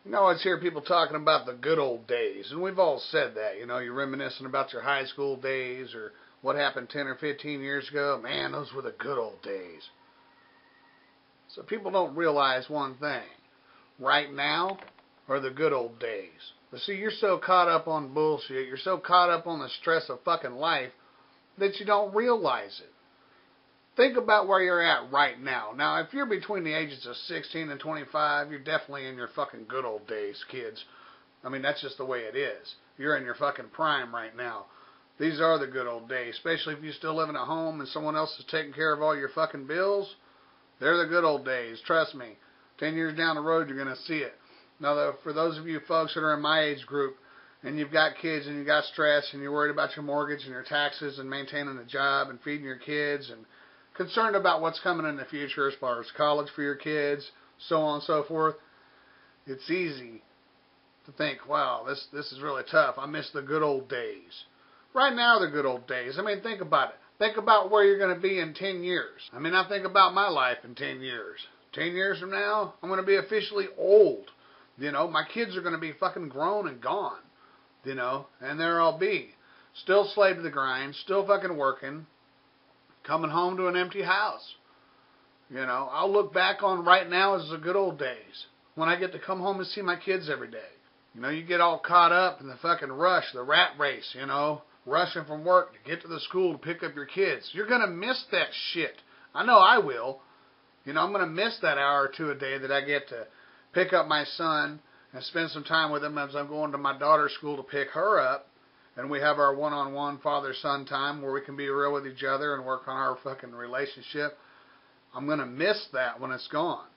You know, I always hear people talking about the good old days, and we've all said that. You know, you're reminiscing about your high school days or what happened 10 or 15 years ago. Man, those were the good old days. So people don't realize one thing. Right now are the good old days. But see, you're so caught up on bullshit, you're so caught up on the stress of fucking life that you don't realize it. Think about where you're at right now. Now, if you're between the ages of 16 and 25, you're definitely in your fucking good old days, kids. I mean, that's just the way it is. You're in your fucking prime right now. These are the good old days, especially if you still live in a home and someone else is taking care of all your fucking bills. They're the good old days. Trust me. 10 years down the road, you're going to see it. Now, though, for those of you folks that are in my age group and you've got kids and you've got stress and you're worried about your mortgage and your taxes and maintaining a job and feeding your kids and concerned about what's coming in the future as far as college for your kids, so on and so forth, it's easy to think, wow, this is really tough. I miss the good old days. Right now are the good old days. I mean, think about it. Think about where you're going to be in 10 years. I mean, I think about my life in 10 years. 10 years from now, I'm going to be officially old. You know, my kids are going to be fucking grown and gone. You know, and there I'll be. Still slave to the grind, still fucking working, coming home to an empty house. You know, I'll look back on right now as the good old days, when I get to come home and see my kids every day. You know, you get all caught up in the fucking rush, the rat race, you know, rushing from work to get to the school to pick up your kids. You're going to miss that shit. I know I will. You know, I'm going to miss that hour or two a day that I get to pick up my son and spend some time with him as I'm going to my daughter's school to pick her up. And we have our one-on-one father-son time where we can be real with each other and work on our fucking relationship. I'm going to miss that when it's gone.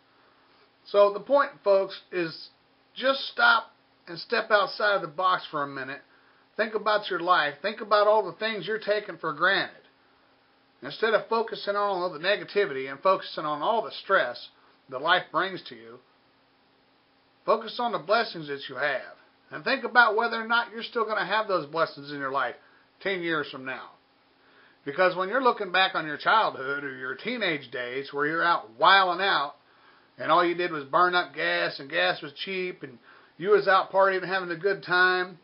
So the point, folks, is just stop and step outside of the box for a minute. Think about your life. Think about all the things you're taking for granted. Instead of focusing on all the negativity and focusing on all the stress that life brings to you, focus on the blessings that you have. And think about whether or not you're still going to have those blessings in your life 10 years from now. Because when you're looking back on your childhood or your teenage days where you're out wilding out and all you did was burn up gas and gas was cheap and you was out partying and having a good time,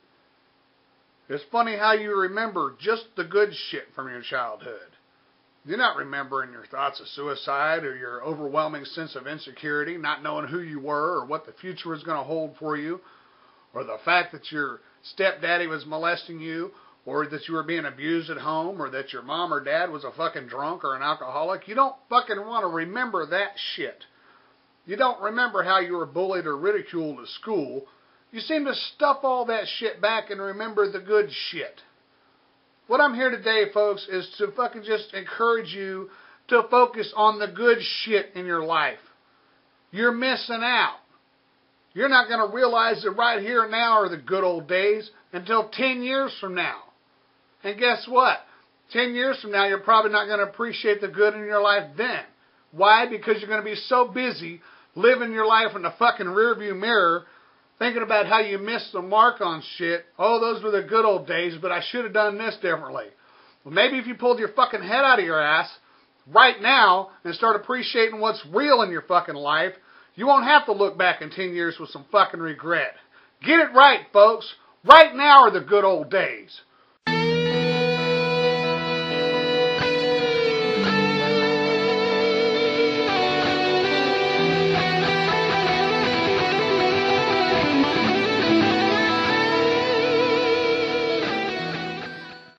it's funny how you remember just the good shit from your childhood. You're not remembering your thoughts of suicide or your overwhelming sense of insecurity, not knowing who you were or what the future was going to hold for you, or the fact that your stepdaddy was molesting you, or that you were being abused at home, or that your mom or dad was a fucking drunk or an alcoholic. You don't fucking want to remember that shit. You don't remember how you were bullied or ridiculed at school. You seem to stuff all that shit back and remember the good shit. What I'm here today, folks, is to fucking just encourage you to focus on the good shit in your life. You're missing out. You're not going to realize that right here and now are the good old days until 10 years from now. And guess what? 10 years from now, you're probably not going to appreciate the good in your life then. Why? Because you're going to be so busy living your life in the fucking rearview mirror, thinking about how you missed the mark on shit. Oh, those were the good old days, but I should have done this differently. Well, maybe if you pulled your fucking head out of your ass right now and start appreciating what's real in your fucking life, you won't have to look back in 10 years with some fucking regret. Get it right, folks. Right now are the good old days.